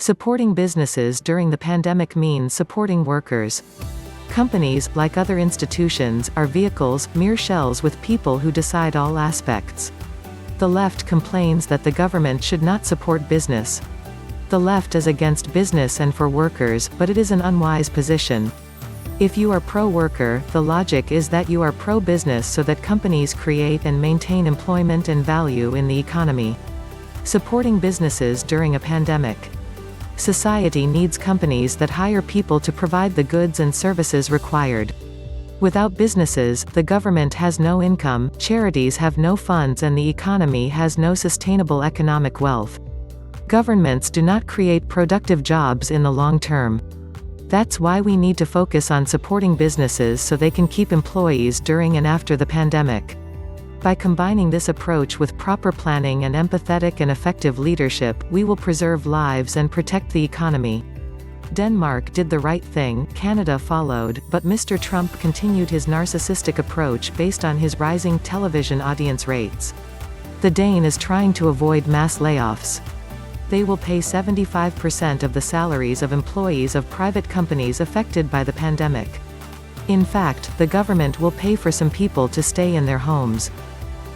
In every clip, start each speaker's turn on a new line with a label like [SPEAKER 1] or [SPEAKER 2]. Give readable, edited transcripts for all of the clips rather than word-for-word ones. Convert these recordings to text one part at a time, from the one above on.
[SPEAKER 1] Supporting businesses during the pandemic means supporting workers. Companies, like other institutions, are vehicles, mere shells with people who decide all aspects. The left complains that the government should not support business. The left is against business and for workers, but it is an unwise position. If you are pro-worker, the logic is that you are pro-business so that companies create and maintain employment and value in the economy. Supporting businesses during a pandemic. Society needs companies that hire people to provide the goods and services required. Without businesses, the government has no income, charities have no funds, and the economy has no sustainable economic wealth. Governments do not create productive jobs in the long term. That's why we need to focus on supporting businesses so they can keep employees during and after the pandemic. By combining this approach with proper planning and empathetic and effective leadership, we will preserve lives and protect the economy. Denmark did the right thing, Canada followed, but Mr. Trump continued his narcissistic approach based on his rising television audience rates. The Dane is trying to avoid mass layoffs. They will pay 75% of the salaries of employees of private companies affected by the pandemic. In fact, the government will pay for some people to stay in their homes.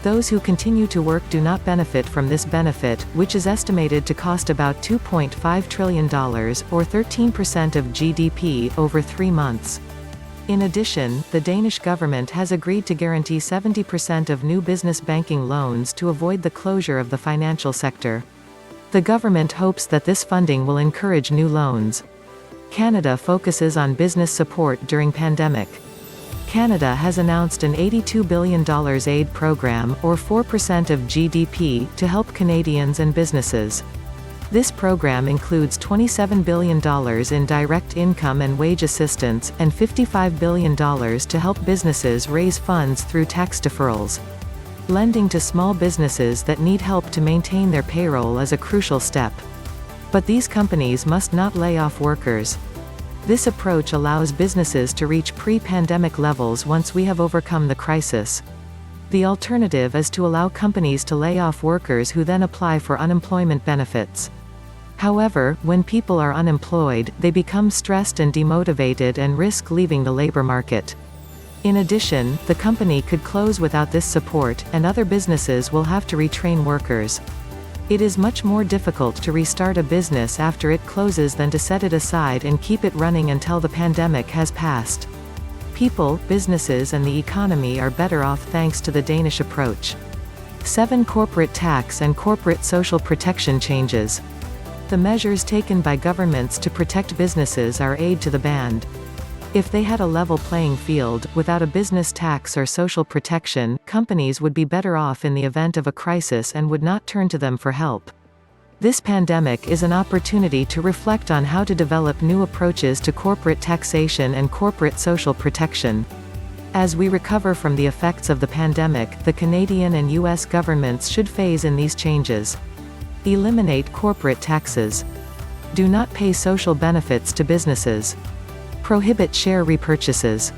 [SPEAKER 1] Those who continue to work do not benefit from this benefit, which is estimated to cost about $2.5 trillion, or 13% of GDP, over 3 months. In addition, the Danish government has agreed to guarantee 70% of new business banking loans to avoid the closure of the financial sector. The government hopes that this funding will encourage new loans. Canada focuses on business support during pandemic. Canada has announced an $82 billion aid program, or 4% of GDP, to help Canadians and businesses. This program includes $27 billion in direct income and wage assistance, and $55 billion to help businesses raise funds through tax deferrals. Lending to small businesses that need help to maintain their payroll is a crucial step. But these companies must not lay off workers. This approach allows businesses to reach pre-pandemic levels once we have overcome the crisis. The alternative is to allow companies to lay off workers who then apply for unemployment benefits. However, when people are unemployed, they become stressed and demotivated and risk leaving the labor market. In addition, the company could close without this support, and other businesses will have to retrain workers. It is much more difficult to restart a business after it closes than to set it aside and keep it running until the pandemic has passed. People, businesses, and the economy are better off thanks to the Danish approach. 7 Corporate tax and corporate social protection changes. The measures taken by governments to protect businesses are aid to the band. If they had a level playing field, without a business tax or social protection, companies would be better off in the event of a crisis and would not turn to them for help. This pandemic is an opportunity to reflect on how to develop new approaches to corporate taxation and corporate social protection. As we recover from the effects of the pandemic, the Canadian and U.S. governments should phase in these changes. Eliminate corporate taxes. Do not pay social benefits to businesses. Prohibit share repurchases.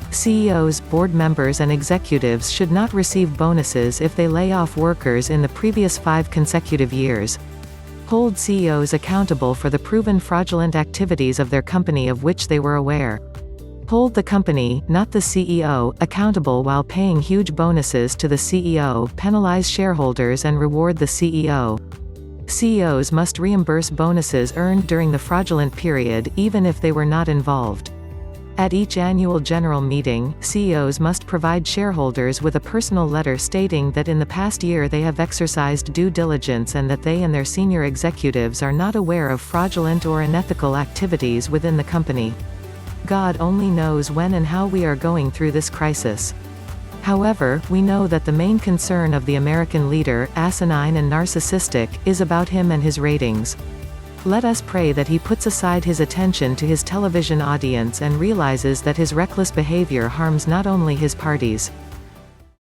[SPEAKER 1] CEOs, board members and executives should not receive bonuses if they lay off workers in the previous 5 consecutive years. Hold CEOs accountable for the proven fraudulent activities of their company of which they were aware. Hold the company, not the CEO, accountable while paying huge bonuses to the CEO, penalize shareholders and reward the CEO. CEOs must reimburse bonuses earned during the fraudulent period, even if they were not involved. At each annual general meeting, CEOs must provide shareholders with a personal letter stating that in the past year they have exercised due diligence and that they and their senior executives are not aware of fraudulent or unethical activities within the company. God only knows when and how we are going through this crisis. However, we know that the main concern of the American leader, asinine and narcissistic, is about him and his ratings. Let us pray that he puts aside his attention to his television audience and realizes that his reckless behavior harms not only his parties,